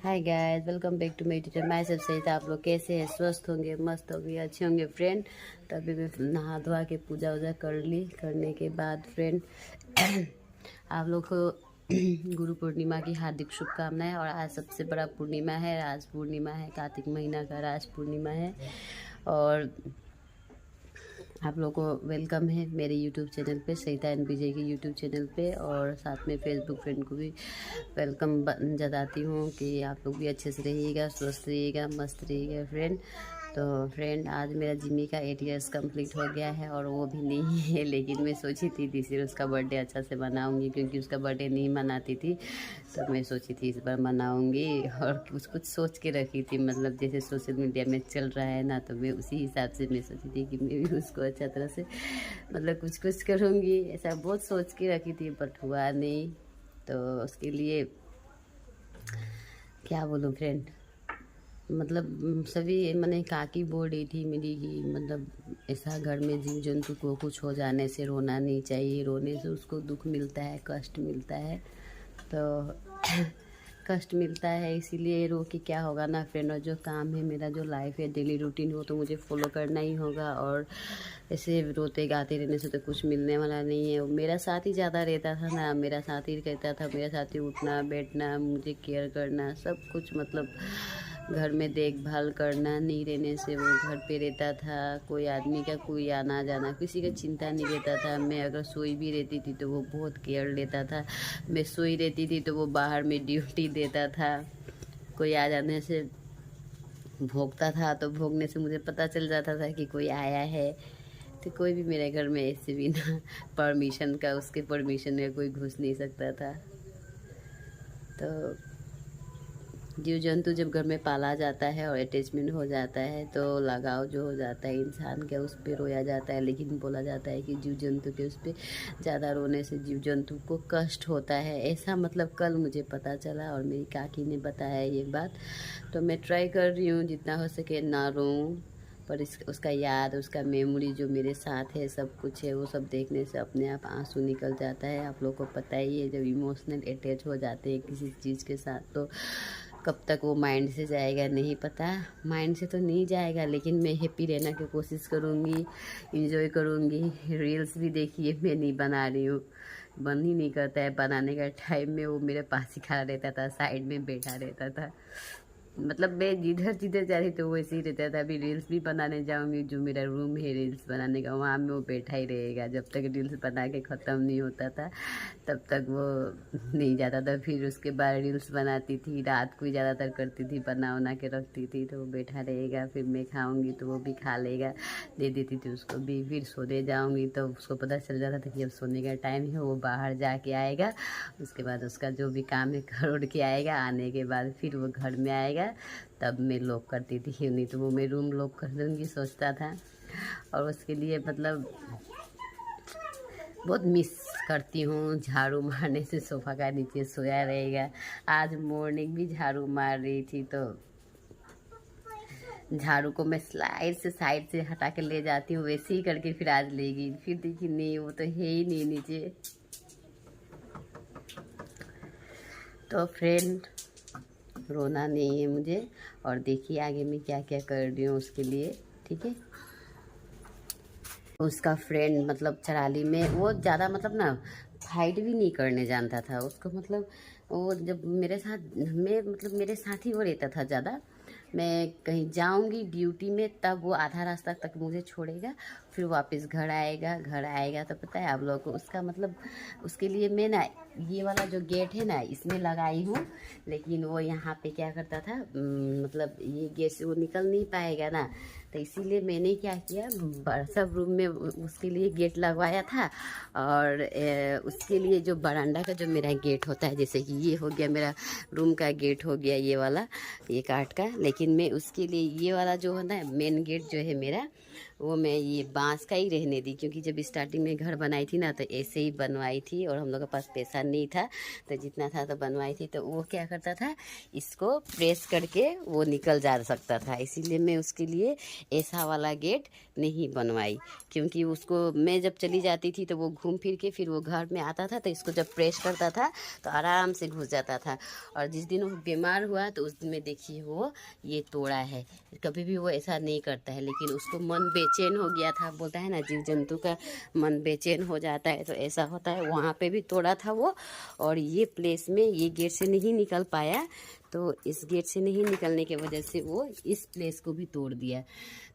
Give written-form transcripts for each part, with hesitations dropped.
Hi guys, welcome back to my YouTube. मैं सब सही था। आप लोग कैसे हैं? स्वस्थ होंगे, मस्त होंगे, अच्छे होंगे फ्रेंड। तो अभी मैं नहा धोआ के पूजा वूजा कर ली। करने के बाद फ्रेंड आप लोग को गुरु पूर्णिमा की हार्दिक शुभकामनाएं। और आज सबसे बड़ा पूर्णिमा है। आज पूर्णिमा है, कार्तिक महीना का आज पूर्णिमा है। और आप लोगों को वेलकम है मेरे यूट्यूब चैनल पे, सरिता एंड विजय के यूट्यूब चैनल पे। और साथ में फेसबुक फ्रेंड को भी वेलकम जताती हूँ कि आप लोग भी अच्छे से रहिएगा, स्वस्थ रहिएगा, मस्त रहिएगा फ्रेंड। तो फ्रेंड आज मेरा जिम्मी का 8 इयर्स कंप्लीट हो गया है और वो भी नहीं है, लेकिन मैं सोची थी दिस ईयर उसका बर्थडे अच्छा से मनाऊंगी, क्योंकि उसका बर्थडे नहीं मनाती थी। तो मैं सोची थी इस बार मनाऊंगी और कुछ सोच के रखी थी, मतलब जैसे सोशल मीडिया में चल रहा है ना, तो मैं उसी हिसाब से मैं सोची थी कि मैं भी उसको अच्छा तरह से मतलब कुछ करूँगी। ऐसा बहुत सोच के रखी थी, बट हुआ नहीं। तो उसके लिए क्या बोलूँ फ्रेंड, मतलब सभी मैंने काकी बोल रही थी मेरी कि मतलब ऐसा घर में जीव जंतु को कुछ हो जाने से रोना नहीं चाहिए, रोने से उसको दुख मिलता है, कष्ट मिलता है। तो कष्ट मिलता है, इसीलिए रो के क्या होगा ना फ्रेंड। और जो काम है मेरा, जो लाइफ है, डेली रूटीन, वो तो मुझे फॉलो करना ही होगा। और ऐसे रोते गाते रहने से तो कुछ मिलने वाला नहीं है। मेरा साथ ही ज़्यादा रहता था ना, मेरा साथ ही रहता था, मेरा साथ ही उठना बैठना, मुझे केयर करना, सब कुछ मतलब घर में देखभाल करना। नहीं रहने से वो घर पे रहता था, कोई आदमी का कोई आना जाना, किसी का चिंता नहीं रहता था। मैं अगर सोई भी रहती थी तो वो बहुत केयर लेता था। मैं सोई रहती थी तो वो बाहर में ड्यूटी देता था। कोई आ जाने से भोंकता था, तो भोंकने से मुझे पता चल जाता था कि कोई आया है। तो कोई भी मेरे घर में ऐसे बिना परमिशन का, उसके परमिशन में कोई घुस नहीं सकता था। तो जीव जंतु जब घर में पाला जाता है और अटैचमेंट हो जाता है, तो लगाव जो हो जाता है इंसान का, उस पर रोया जाता है। लेकिन बोला जाता है कि जीव जंतु के उस पर ज़्यादा रोने से जीव जंतु को कष्ट होता है। ऐसा मतलब कल मुझे पता चला और मेरी काकी ने बताया ये बात। तो मैं ट्राई कर रही हूँ जितना हो सके ना रोऊँ, पर उसका याद, उसका मेमोरी जो मेरे साथ है, सब कुछ है, वो सब देखने से अपने आप आंसू निकल जाता है। आप लोग को पता ही है, जब इमोशनल अटैच हो जाते हैं किसी चीज़ के साथ, तो कब तक वो माइंड से जाएगा नहीं पता। माइंड से तो नहीं जाएगा, लेकिन मैं हैप्पी रहना की कोशिश करूँगी, इंजॉय करूँगी। रील्स भी देखिए मैं नहीं बना रही हूँ, मन ही नहीं करता है बनाने का। टाइम में वो मेरे पास ही खड़ा रहता था, साइड में बैठा रहता था। मतलब मैं जिधर जिधर जा रही तो वो ऐसे ही रहता था। अभी रील्स भी बनाने जाऊंगी, जो मेरा रूम है रील्स बनाने का, वहाँ में वो बैठा ही रहेगा जब तक रील्स बना के ख़त्म नहीं होता था, तब तक वो नहीं जाता था। फिर उसके बाद रील्स बनाती थी, रात को ही ज़्यादातर करती थी, बना के रखती थी, तो वो बैठा रहेगा। फिर मैं खाऊंगी तो वो भी खा लेगा, दे देती थी उसको भी। फिर सोने जाऊंगी तो उसको पता चल जाता था कि अब सोने का टाइम है, वो बाहर जाके आएगा। उसके बाद उसका जो भी काम है कर उड़ के आएगा। आने के बाद फिर वो घर में आएगा, तब मैं लॉक करती थी, नहीं तो वो मैं रूम लॉक कर दूँगी सोचता था। और उसके लिए मतलब बहुत मिस करती हूँ। झाड़ू मारने से सोफ़ा का नीचे सोया रहेगा। आज मॉर्निंग भी झाड़ू मार रही थी, तो झाड़ू को मैं साइड से हटा के ले जाती हूँ, वैसे ही करके फिर आज ले गई। फिर देखी नहीं, वो तो है ही नहीं नीचे। तो फ्रेंड रोना नहीं है मुझे। और देखिए आगे मैं क्या क्या कर रही हूँ उसके लिए, ठीक है। उसका फ्रेंड मतलब चराली में वो ज़्यादा मतलब ना फाइट भी नहीं करने जानता था उसको। मतलब वो जब मेरे साथ, मैं मतलब मेरे साथ ही वो रहता था ज़्यादा। मैं कहीं जाऊंगी ड्यूटी में, तब वो आधा रास्ता तक मुझे छोड़ेगा, फिर वापस घर आएगा। घर आएगा तो पता है आप लोगों को उसका मतलब, उसके लिए मैं ना ये वाला जो गेट है ना इसमें लगाई हूँ। लेकिन वो यहाँ पे क्या करता था, मतलब ये गेट से वो निकल नहीं पाएगा ना, तो इसीलिए मैंने क्या किया, सब रूम में उसके लिए गेट लगवाया था। और उसके लिए जो बरांडा का जो मेरा गेट होता है, जैसे कि ये हो गया मेरा रूम का गेट हो गया ये वाला, ये काठ का। लेकिन मैं उसके लिए ये वाला जो है ना मेन गेट जो है मेरा, वो मैं ये बांस का ही रहने दी, क्योंकि जब स्टार्टिंग में घर बनाई थी ना तो ऐसे ही बनवाई थी और हम लोग के पास पैसा नहीं था, तो जितना था तो बनवाई थी। तो वो क्या करता था, इसको प्रेस करके वो निकल जा सकता था, इसीलिए मैं उसके लिए ऐसा वाला गेट नहीं बनवाई। क्योंकि उसको मैं जब चली जाती थी तो वो घूम फिर के फिर वो घर में आता था, तो इसको जब प्रेस करता था तो आराम से घुस जाता था। और जिस दिन वो बीमार हुआ तो उस दिन में देखिए वो ये तोड़ा है। कभी भी वो ऐसा नहीं करता है, लेकिन उसको मन बेचैन हो गया था। बोलता है ना, जीव जंतु का मन बेचैन हो जाता है, तो ऐसा होता है। वहाँ पे भी तोड़ा था वो, और ये प्लेस में ये गेट से नहीं निकल पाया, तो इस गेट से नहीं निकलने की वजह से वो इस प्लेस को भी तोड़ दिया।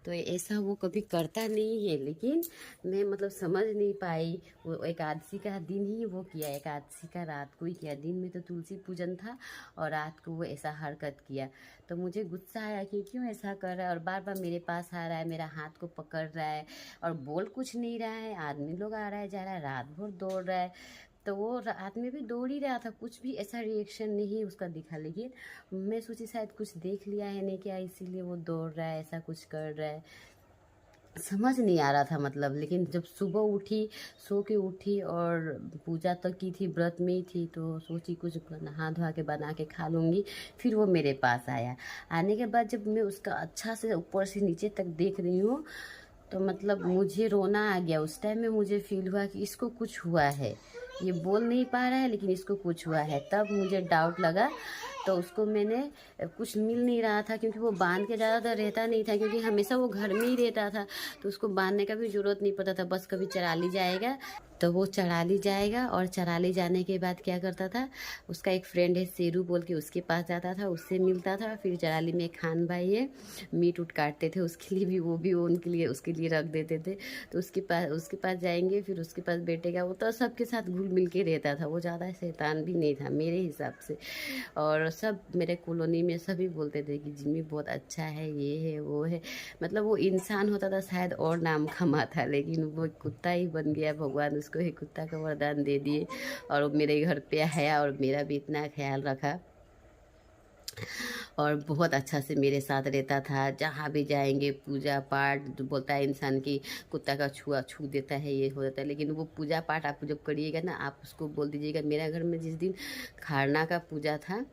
तो ऐसा वो कभी करता नहीं है, लेकिन मैं मतलब समझ नहीं पाई। वो एकादशी का दिन ही वो किया, एकादशी का रात को ही किया। दिन में तो तुलसी पूजन था और रात को वो ऐसा हरकत किया। तो मुझे गुस्सा आया कि क्यों ऐसा कर रहा है, और बार बार मेरे पास आ रहा है, मेरा हाथ को पकड़ रहा है और बोल कुछ नहीं रहा है। आदमी लोग आ रहा है जा रहा है, रात भर दौड़ रहा है, तो वो रात में भी दौड़ ही रहा था, कुछ भी ऐसा रिएक्शन नहीं उसका दिखा। लेकिन मैं सोची शायद कुछ देख लिया है नहीं क्या, इसीलिए वो दौड़ रहा है, ऐसा कुछ कर रहा है, समझ नहीं आ रहा था मतलब। लेकिन जब सुबह उठी, सो के उठी और पूजा तक की थी, व्रत में ही थी, तो सोची कुछ नहा धोआ के बना के खा लूँगी। फिर वो मेरे पास आया। आने के बाद जब मैं उसका अच्छा से ऊपर से नीचे तक देख रही हूँ, तो मतलब मुझे रोना आ गया। उस टाइम में मुझे फील हुआ कि इसको कुछ हुआ है, ये बोल नहीं पा रहा है लेकिन इसको कुछ हुआ है। तब मुझे डाउट लगा, तो उसको मैंने, कुछ मिल नहीं रहा था क्योंकि वो बांध के ज़्यादातर रहता नहीं था, क्योंकि हमेशा वो घर में ही रहता था, तो उसको बांधने का भी ज़रूरत नहीं पड़ता था। बस कभी चराली जाएगा तो वो चराली जाएगा, और चराली जाने के बाद क्या करता था, उसका एक फ्रेंड है शेरू बोल के, उसके पास जाता था, उससे मिलता था। फिर चराली में खान भाई है, मीट उट काटते थे उसके लिए भी, वो भी उनके लिए उसके लिए रख देते थे। तो उसके पास जाएंगे, फिर उसके पास बैठेगा। वो तो सबके साथ घुल मिल के रहता था, वो ज़्यादा शैतान भी नहीं था मेरे हिसाब से। और सब मेरे कॉलोनी में सभी बोलते थे कि जिम्मी बहुत अच्छा है, ये है वो है। मतलब वो इंसान होता था शायद और नाम कमाता, लेकिन वो कुत्ता ही बन गया। भगवान उसको एक कुत्ता का वरदान दे दिए, और वो मेरे घर पे आया और मेरा भी इतना ख्याल रखा, और बहुत अच्छा से मेरे साथ रहता था। जहाँ भी जाएंगे पूजा पाठ, जो बोलता है इंसान की कुत्ता का छुआ छू देता है, ये हो जाता है। लेकिन वो पूजा पाठ आप जब करिएगा ना, आप उसको बोल दीजिएगा। मेरा घर में जिस दिन खरना का पूजा था,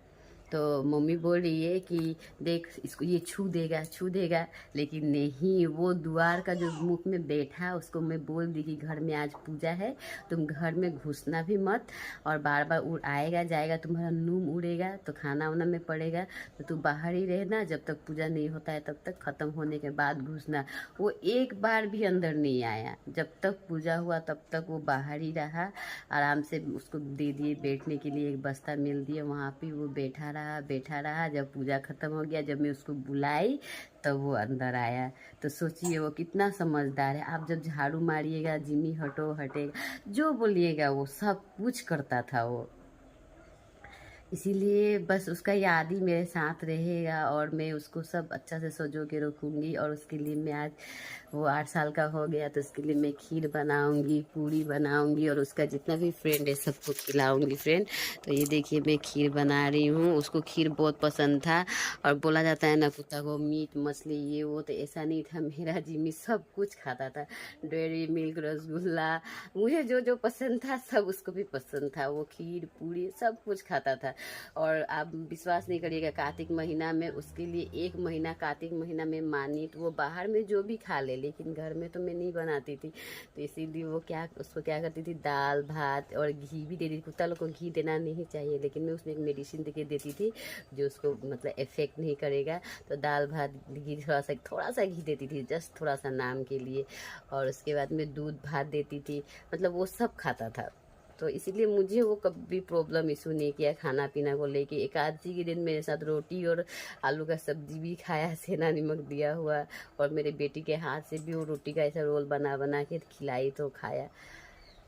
तो मम्मी बोल रही है कि देख इसको, ये छू देगा छू देगा, लेकिन नहीं, वो द्वार का जो मुख में बैठा, उसको मैं बोल दी कि घर में आज पूजा है, तुम घर में घुसना भी मत, और बार बार आएगा जाएगा, तुम्हारा नूम उड़ेगा तो खाना वाना में पड़ेगा, तो तू बाहर ही रहना, जब तक पूजा नहीं होता है तब तक, ख़त्म होने के बाद घुसना। वो एक बार भी अंदर नहीं आया, जब तक पूजा हुआ तब तक वो बाहर ही रहा। आराम से उसको दे दिए बैठने के लिए, एक बस्ता मिल दिया, वहाँ पे वो बैठा रहा। जब पूजा ख़त्म हो गया, जब मैं उसको बुलाई तब वो अंदर आया। तो सोचिए वो कितना समझदार है। आप जब झाड़ू मारिएगा, जिम्मी हटो, हटेगा, जो बोलिएगा वो सब कुछ करता था वो। इसीलिए बस उसका याद ही मेरे साथ रहेगा, और मैं उसको सब अच्छा से सजो के रखूँगी। और उसके लिए मैं आज, वो 8 साल का हो गया, तो उसके लिए मैं खीर बनाऊँगी, पूड़ी बनाऊँगी, और उसका जितना भी फ्रेंड है सबको खिलाऊँगी फ्रेंड। तो ये देखिए मैं खीर बना रही हूँ। उसको खीर बहुत पसंद था, और बोला जाता है ना कुत्ता को मीट मछली ये वो, तो ऐसा नहीं था। मेरा जिम्मी सब कुछ खाता था, डेयरी मिल्क, रसगुल्ला, मुझे जो जो पसंद था सब उसको भी पसंद था। वो खीर पूड़ी सब कुछ खाता था। और आप विश्वास नहीं करिएगा, कार्तिक महीना में उसके लिए 1 महीना कार्तिक महीना में मानी, तो वो बाहर में जो भी खा ले, लेकिन घर में तो मैं नहीं बनाती थी। तो इसीलिए वो उसको क्या करती थी, दाल भात और घी भी देती थी। कुत्ता लोग को घी देना नहीं चाहिए, लेकिन मैं उसमें एक मेडिसिन देके देती थी जो उसको मतलब इफेक्ट नहीं करेगा। तो दाल भात घी, थोड़ा सा घी देती थी, जस्ट थोड़ा सा नाम के लिए। और उसके बाद में दूध भात देती थी, मतलब वो सब खाता था। तो इसीलिए मुझे वो कभी प्रॉब्लम इशू नहीं किया खाना पीना को लेके। एकादशी के दिन मेरे साथ रोटी और आलू का सब्जी भी खाया, सेना नमक दिया हुआ, और मेरे बेटी के हाथ से भी वो रोटी का ऐसा रोल बना बना के खिलाई तो खाया।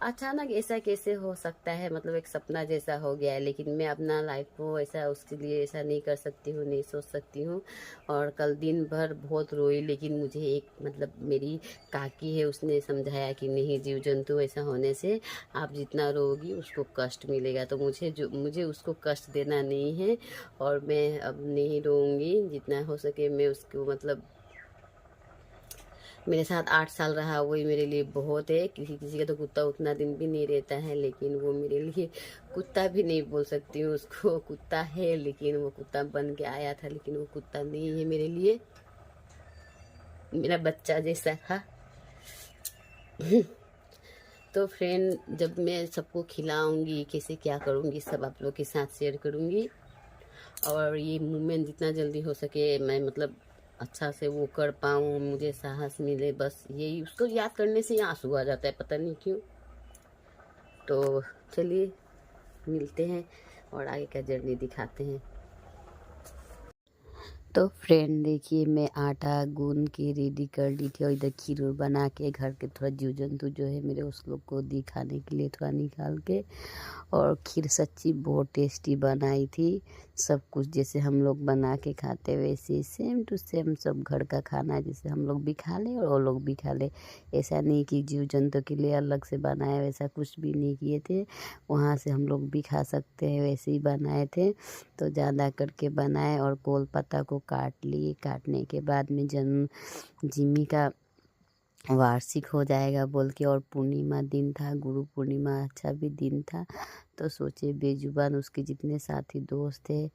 अचानक ऐसा कैसे हो सकता है, मतलब एक सपना जैसा हो गया है। लेकिन मैं अपना लाइफ को ऐसा, उसके लिए ऐसा नहीं कर सकती हूँ, नहीं सोच सकती हूँ। और कल दिन भर बहुत रोई, लेकिन मुझे एक मतलब मेरी काकी है, उसने समझाया कि नहीं, जीव जंतु ऐसा होने से आप जितना रोगी उसको कष्ट मिलेगा। तो मुझे उसको कष्ट देना नहीं है, और मैं अब नहीं रोऊंगी। जितना हो सके मैं उसको मतलब मेरे साथ 8 साल रहा, वही मेरे लिए बहुत है। किसी किसी का तो कुत्ता उतना दिन भी नहीं रहता है, लेकिन वो मेरे लिए कुत्ता भी नहीं बोल सकती हूँ उसको। कुत्ता है, लेकिन वो कुत्ता बन के आया था, लेकिन वो कुत्ता नहीं है मेरे लिए, मेरा बच्चा जैसा था। तो फ्रेंड, जब मैं सबको खिलाऊंगी, कैसे क्या करूंगी, सब आप लोग के साथ शेयर करूंगी। और ये मूवमेंट जितना जल्दी हो सके मैं मतलब अच्छा से वो कर पाऊँ, मुझे साहस मिले, बस यही। उसको याद करने से ही आंसू आ जाता है, पता नहीं क्यों। तो चलिए मिलते हैं और आगे का जर्नी दिखाते हैं। तो फ्रेंड देखिए, मैं आटा गूंद के रेडी कर ली थी और इधर खीर बना के घर के थोड़ा जीव जंतु जो है मेरे, उस लोग को दिखाने के लिए थोड़ा निकाल के। और खीर सच्ची बहुत टेस्टी बनाई थी। सब कुछ जैसे हम लोग बना के खाते वैसे सेम टू सेम सब घर का खाना, जैसे हम लोग भी खा ले और वो लोग भी खा ले। ऐसा नहीं कि जीव जंतु के लिए अलग से बनाए, वैसा कुछ भी नहीं किए थे। वहाँ से हम लोग भी खा सकते हैं, वैसे ही बनाए थे। तो ज़्यादा करके बनाए और कोल पत्ता को काट लिए। काटने के बाद में जिम्मी का वार्षिक हो जाएगा बोल के, और पूर्णिमा दिन था, गुरु पूर्णिमा अच्छा भी दिन था। तो सोचे बेजुबान उसके जितने साथी दोस्त थे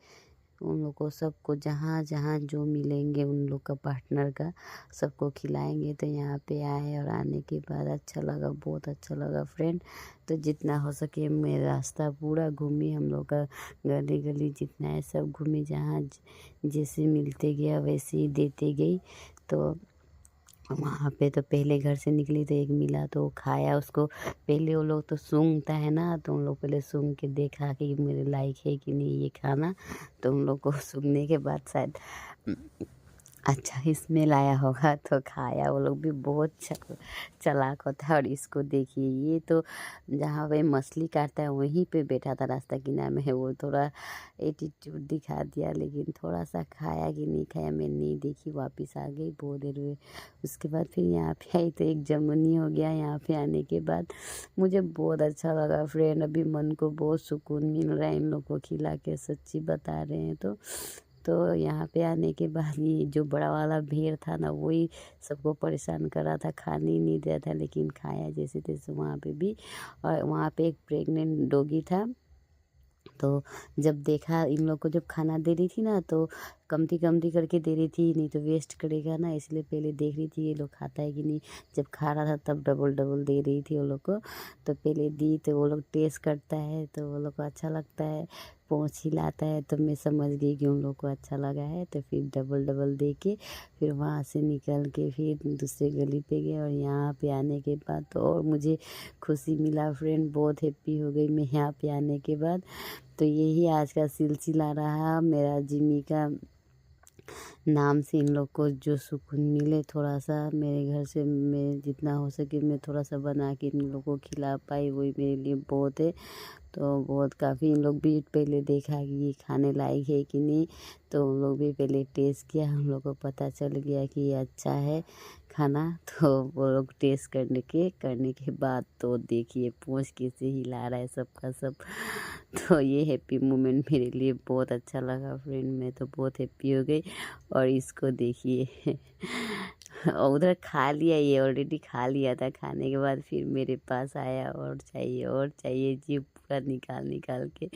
उन लोग को सबको जहाँ जहाँ जो मिलेंगे उन लोग का पार्टनर का सबको खिलाएंगे। तो यहाँ पे आए और आने के बाद अच्छा लगा, बहुत अच्छा लगा फ्रेंड। तो जितना हो सके मैं रास्ता पूरा घूमी, हम लोग का गली गली जितना है सब घूमी, जहाँ जैसे मिलते गया वैसे ही देते गई। तो वहाँ पे तो पहले घर से निकली तो एक मिला तो खाया उसको। पहले वो लोग तो सूंघता है ना, तो उन लोग पहले सूंघ के देखा कि मेरे लायक है कि नहीं ये खाना। तो उन लोग को सूंघने के बाद शायद अच्छा स्मेल आया होगा तो खाया। वो लोग भी बहुत चालाक होता है। और इसको देखिए, ये तो जहाँ वही मछली काटता है वहीं पे बैठा था, रास्ता किनारे में है। वो थोड़ा एटीट्यूड दिखा दिया, लेकिन थोड़ा सा खाया कि नहीं खाया मैं नहीं देखी, वापस आ गई। बहुत देर हुए उसके बाद फिर यहाँ पे आई तो एक जमुनी हो गया। यहाँ पे आने के बाद मुझे बहुत अच्छा लगा फ्रेंड, अभी मन को बहुत सुकून मिल रहा है इन लोग को खिला के, सच्ची बता रहे हैं। तो यहाँ पे आने के बाद ये जो बड़ा वाला भेड़ था ना, वही सबको परेशान कर रहा था, खाने ही नहीं दिया था, लेकिन खाया जैसे तैसे वहाँ पे भी। और वहाँ पे एक प्रेग्नेंट डॉगी था। तो जब देखा इन लोग को, जब खाना दे रही थी ना, तो कमती कमती करके दे रही थी, नहीं तो वेस्ट करेगा ना, इसलिए पहले देख रही थी ये लोग खाता है कि नहीं। जब खा रहा था तब डबल डबल दे रही थी वो लोग को। तो पहले दी तो वो लोग टेस्ट करता है तो वो लोग को अच्छा लगता है, पोंछ हिलाता है। तो मैं समझ गई कि उन लोग को अच्छा लगा है, तो फिर डबल डबल दे के फिर वहाँ से निकल के फिर दूसरे गली पे गए। और यहाँ पे आने के बाद तो और मुझे खुशी मिला फ्रेंड, बहुत हैप्पी हो गई मैं यहाँ पे आने के बाद। तो यही आज का सिलसिला रहा मेरा, जिमी का नाम से इन लोग को जो सुकून मिले, थोड़ा सा मेरे घर से मैं जितना हो सके मैं थोड़ा सा बना के इन लोगों को खिला पाई, वही मेरे लिए बहुत है। तो बहुत काफ़ी इन लोग भी पहले देखा कि ये खाने लायक है कि नहीं, तो उन लोग भी पहले टेस्ट किया, हम लोग को पता चल गया कि ये अच्छा है खाना। तो वो लोग टेस्ट करने के बाद तो देखिए पूंछ कैसे हिला रहा है सबका सब। तो ये हैप्पी मोमेंट मेरे लिए बहुत अच्छा लगा फ्रेंड, मैं तो बहुत हैप्पी हो गई। और इसको देखिए और उधर खा लिया, ये ऑलरेडी खा लिया था। खाने के बाद फिर मेरे पास आया, और चाहिए जी, पूरा निकाल निकाल के,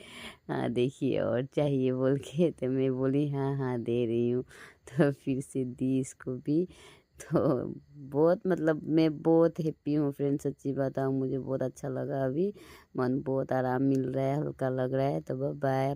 हाँ देखिए और चाहिए बोल के। तो मैं बोली हाँ हाँ दे रही हूँ। तो फिर से दी इसको भी। तो बहुत मतलब मैं बहुत हैप्पी हूँ फ्रेंड, सच्ची बताऊँ मुझे बहुत अच्छा लगा। अभी मन बहुत आराम मिल रहा है, हल्का लग रहा है। तो बाय।